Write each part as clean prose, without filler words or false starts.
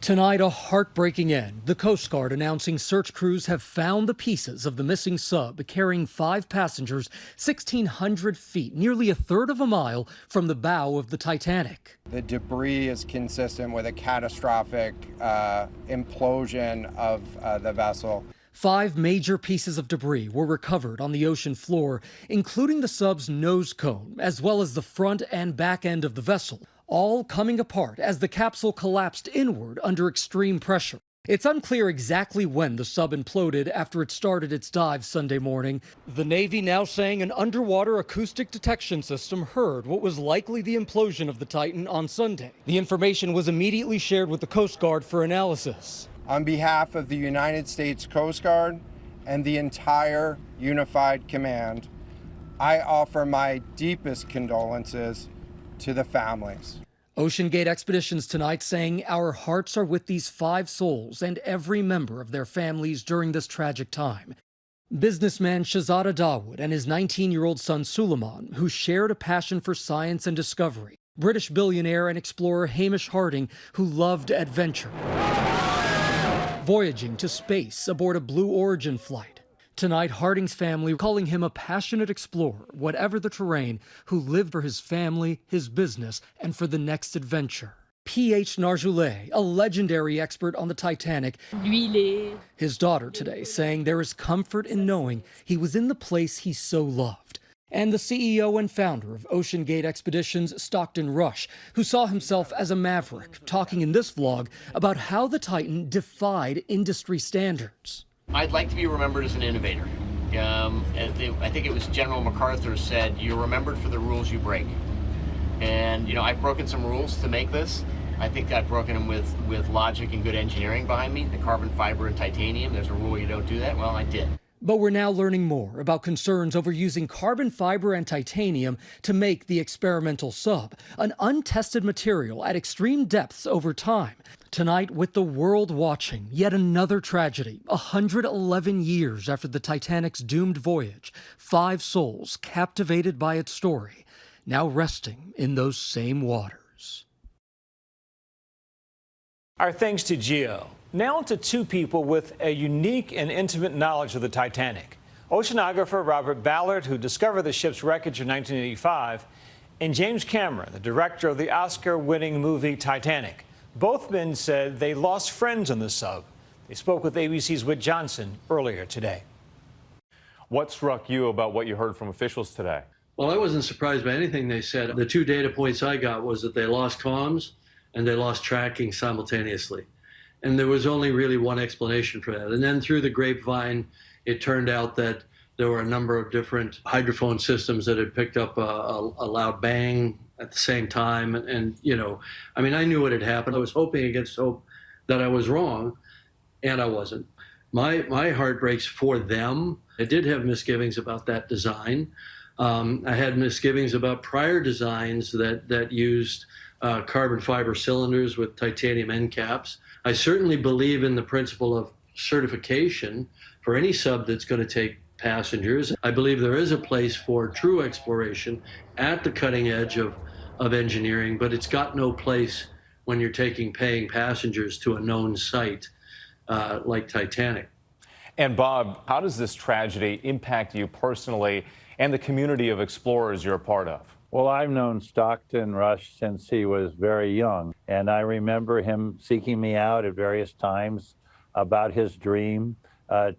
Tonight, a heartbreaking end. The Coast Guard announcing search crews have found the pieces of the missing sub carrying 5 passengers 1,600 feet, nearly a third of a mile from the bow of the Titanic. The debris is consistent with a catastrophic implosion of the vessel. 5 major pieces of debris were recovered on the ocean floor, including the sub's nose cone, as well as the front and back end of the vessel, all coming apart as the capsule collapsed inward under extreme pressure. It's unclear exactly when the sub imploded after it started its dive Sunday morning. The Navy now saying an underwater acoustic detection system heard what was likely the implosion of the Titan on Sunday. The information was immediately shared with the Coast Guard for analysis. On behalf of the United States Coast Guard and the entire Unified Command, I offer my deepest condolences to the families. OceanGate Expeditions tonight saying our hearts are with these 5 souls and every member of their families during this tragic time. Businessman Shahzada Dawood and his 19-year-old son Suleiman, who shared a passion for science and discovery. British billionaire and explorer Hamish Harding, who loved adventure. Voyaging to space aboard a Blue Origin flight. Tonight, Harding's family calling him a passionate explorer, whatever the terrain, who lived for his family, his business, and for the next adventure. P.H. Narjoulé, a legendary expert on the Titanic, his daughter today saying there is comfort in knowing he was in the place he so loved. And the CEO and founder of OceanGate Expeditions, Stockton Rush, who saw himself as a maverick, talking in this vlog about how the Titan defied industry standards. I'd like to be remembered as an innovator. I think it was General MacArthur said, you're remembered for the rules you break. And, I've broken some rules to make this. I think I've broken them with logic and good engineering behind me. The carbon fiber and titanium, there's a rule you don't do that. Well, I did. But we're now learning more about concerns over using carbon fiber and titanium to make the experimental sub, an untested material at extreme depths over time. Tonight, with the world watching, yet another tragedy. 111 years after the Titanic's doomed voyage, 5 souls captivated by its story, now resting in those same waters. Our thanks to Gio. Now to 2 people with a unique and intimate knowledge of the Titanic. Oceanographer Robert Ballard, who discovered the ship's wreckage in 1985, and James Cameron, the director of the Oscar-winning movie Titanic. Both men said they lost friends on the sub. They spoke with ABC's Whit Johnson earlier today. What struck you about what you heard from officials today? Well, I wasn't surprised by anything they said. The 2 data points I got was that they lost comms and they lost tracking simultaneously. And there was only really one explanation for that. And then through the grapevine, it turned out that there were a number of different hydrophone systems that had picked up a loud bang at the same time. And I knew what had happened. I was hoping against hope that I was wrong, and I wasn't. My heart breaks for them. I did have misgivings about that design. I had misgivings about prior designs that used carbon fiber cylinders with titanium end caps. I certainly believe in the principle of certification for any sub that's going to take passengers. I believe there is a place for true exploration at the cutting edge of engineering, but it's got no place when you're taking paying passengers to a known site like Titanic. And Bob, how does this tragedy impact you personally and the community of explorers you're a part of? Well, I've known Stockton Rush since he was very young, and I remember him seeking me out at various times about his dream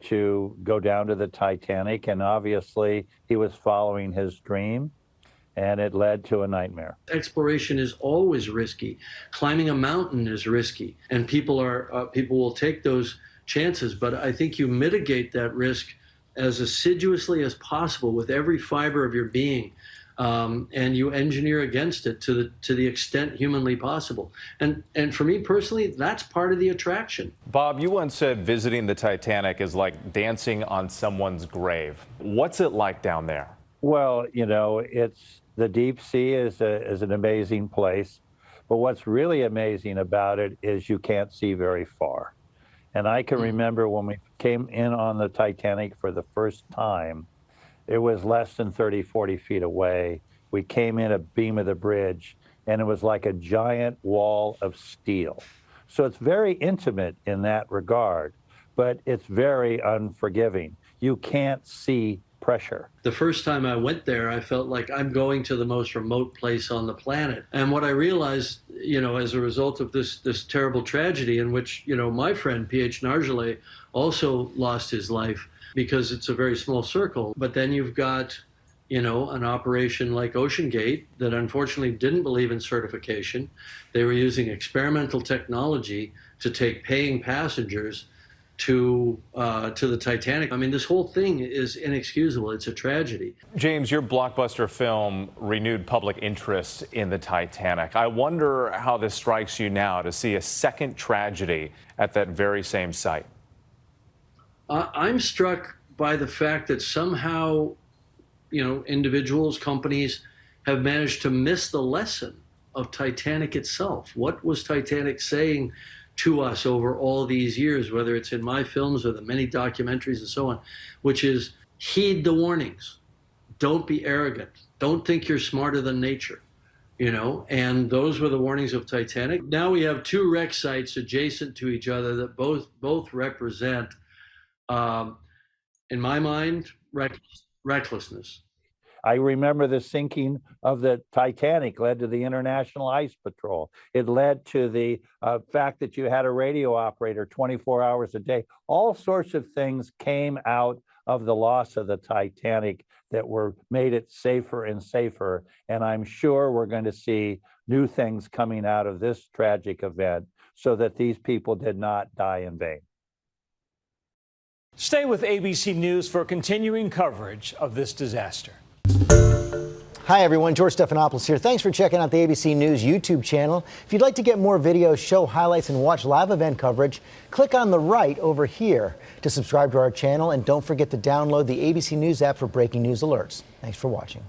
to go down to the Titanic, and obviously he was following his dream, and it led to a nightmare. Exploration is always risky. Climbing a mountain is risky, and people will take those chances, but I think you mitigate that risk as assiduously as possible with every fiber of your being. And you engineer against it to the extent humanly possible. And for me personally, that's part of the attraction. Bob, you once said visiting the Titanic is like dancing on someone's grave. What's it like down there? Well, it's the deep sea is an amazing place, but what's really amazing about it is you can't see very far. And I can remember when we came in on the Titanic for the first time, it was less than 30, 40 feet away. We came in a beam of the bridge, and it was like a giant wall of steel. So it's very intimate in that regard, but it's very unforgiving. You can't see pressure. The first time I went there, I felt like I'm going to the most remote place on the planet. And what I realized, as a result of this terrible tragedy in which, my friend P.H. Nargeolet also lost his life, because it's a very small circle. But then you've got, an operation like Ocean Gate that unfortunately didn't believe in certification. They were using experimental technology to take paying passengers to the Titanic. I mean, this whole thing is inexcusable. It's a tragedy. James, your blockbuster film renewed public interest in the Titanic. I wonder how this strikes you now to see a second tragedy at that very same site. I'm struck by the fact that somehow, individuals, companies have managed to miss the lesson of Titanic itself. What was Titanic saying to us over all these years, whether it's in my films or the many documentaries and so on, which is heed the warnings. Don't be arrogant. Don't think you're smarter than nature, and those were the warnings of Titanic. Now we have two wreck sites adjacent to each other that both represent, in my mind, recklessness. I remember the sinking of the Titanic led to the International Ice Patrol. It led to the fact that you had a radio operator 24 hours a day. All sorts of things came out of the loss of the Titanic that made it safer and safer. And I'm sure we're going to see new things coming out of this tragic event so that these people did not die in vain. Stay with ABC News for continuing coverage of this disaster. Hi, everyone. George Stephanopoulos here. Thanks for checking out the ABC News YouTube channel. If you'd like to get more videos, show highlights, and watch live event coverage, click on the right over here to subscribe to our channel. And don't forget to download the ABC News app for breaking news alerts. Thanks for watching.